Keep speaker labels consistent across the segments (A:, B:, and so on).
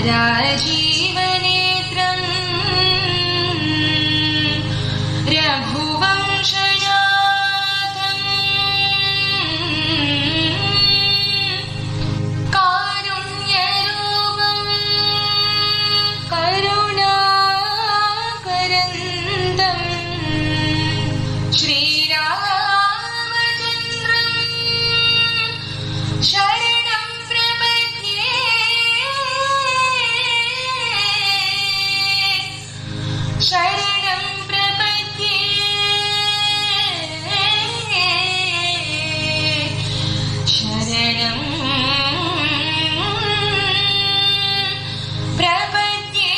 A: राजीवनेत्रं रघुवंशजातं कारुण्यरूपं करुणाकरन्दं श्रीरामचन्द्रं शरणं प्रपद्ये शरणं प्रपद्ये शरणं प्रपद्ये।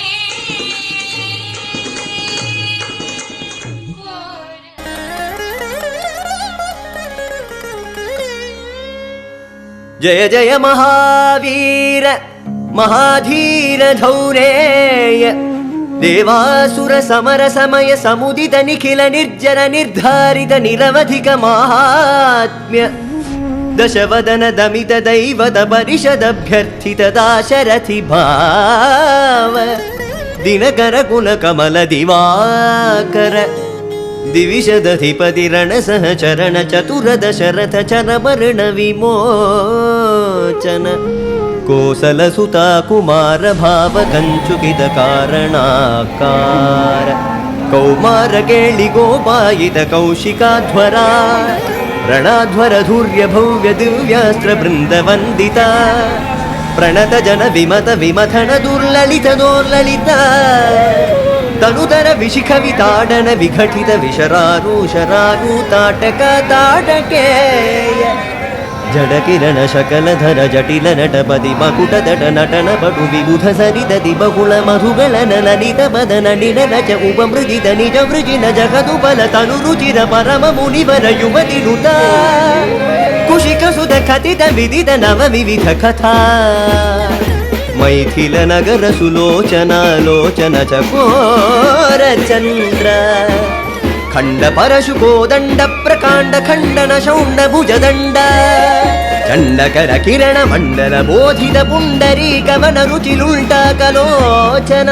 B: जय जय महावीर महाधीर धौरेय देवासुर समर समय समुदित निखिल निर्जर निर्धारित निरवधिक माहात्म्य दशवदन दमित दैवत परिषदभ्यर्थित दाशरथि भाव दिनकर कुल कमल दिवाकर दिविशदधिपति रणसहचरण चतुर दशरथ चरवर्ण विमोचन कोसलसुता कुमार भाव कंचुकित कारणाकार कौमार केळि गोपायित कौशिकाध्वरा ರಣಾಧ್ವರ ಧೂರ್ಯ ಭವ್ಯ ದಿವ್ಯಾಸ್ತ್ರ ಬೃಂದ ವಂದಿತ ಪ್ರಣತ ಜನ ವಿಮತ ವಿಮಥನ ದುರ್ಲಲಿತ ದೋರ್ಲಲಿತ ತನುತರ ವಿಶಿಖ ವಿತಾಡನ ವಿಘಟಿತ ವಿಶರಾರು ತಾಟಕ ತಾಟಕೇಯ ಜಡ ಕಿರಣ ಶಕಲಧರ ಜಟಿಲ ನಟಪದಿ ಮಕುಟ ದಟ ನಟನ ಪಟು ವಿಬುಧ ಸರಿದತಿ ಬಹುಳ ಮಧುಗಳನ ಲಲಿತ ಬದನ ನಿಡಲ ಚ ಉಪಮೃಜಿತ ನಿಜ ವೃಜಿನ ಜಗದು ಬಲ ತನು ರುಚಿರ ಪರಮ ಮುನಿವರ ಯುವತಿ ನುತ ಕುಶಿಕ ಸುಧ ಕಥಿತ ವಿದಿತ ನವ ವಿವಿಧ ಕಥಾ ಮೈಥಿಲ ನಗರ ಸುಲೋಚನಾಲೋಚನ ಚಕೋರ ಚಂದ್ರ ಖಂಡ ಪರಶು ಕೋದಂಡ ಪ್ರಕಾಂಡ ಖಂಡನ ಶೌಂಡ ಭುಜದಂಡ ಚಂಡಕರ ಕಿರಣ ಮಂಡಲ ಬೋಧಿತ ಪುಂಡರೀಕ ವನ ರುಚಿಲುಲ್ಟ ಕಲೋಚನ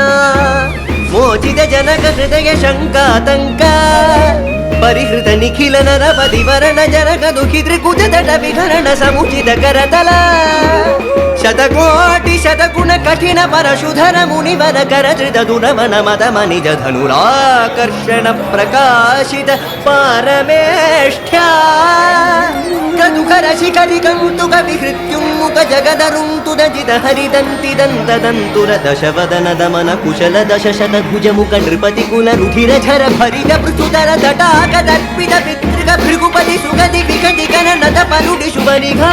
B: ಮೋಚಿತ ಜನಕ ಹೃದಯ ಶಂಕಾತಂಕ ಪರಿಹೃತ ನಿಖಿಲ ನರಪತಿ ವರಣ ಜನಕ ದುಃಖಿ ತ್ರಿಕುಜ ದಟ ವಿಹರಣ ಸಮುಚಿತ ಕರತಲ ಶತಕೋಟಿ ಶತಗುಣ ಕಠಿಣ ಪರಶುಧರ ಮುನಿವರ ಕರಧೃತ ದುರವನ ಮದ ಮನಿಜ ಧನುರಾಕರ್ಷಣ ಪ್ರಕಾಶಿತ ಪಾರಮೇಷ್ಠ್ಯ ಕದುಕರ ಶಿಖರಿ ಕಂತುಕ ವಿಹೃತ್ಯುನ್ಮುಖ ಜಗದರುಂತುದ ಜಿತ ಹರಿದಂತಿ ದಂತದಂತುರ ದಶವದನ ದಮನ ಕುಶಲ ದಶಶತ ಭುಜ ಮುಖ ನೃಪತಿ ಕುಲ ರುಧಿರ ಝರ ಭರಿತ ಪೃಥುತರ ತಟಾಕ ದರ್ಪಿತ ಪಿತೃಕ ಭೃಗುಪತಿ ಸುಗತಿ ವಿಗತಿ ಕನನದ ಪರುಡಿ ಶುಭನಿಘಾ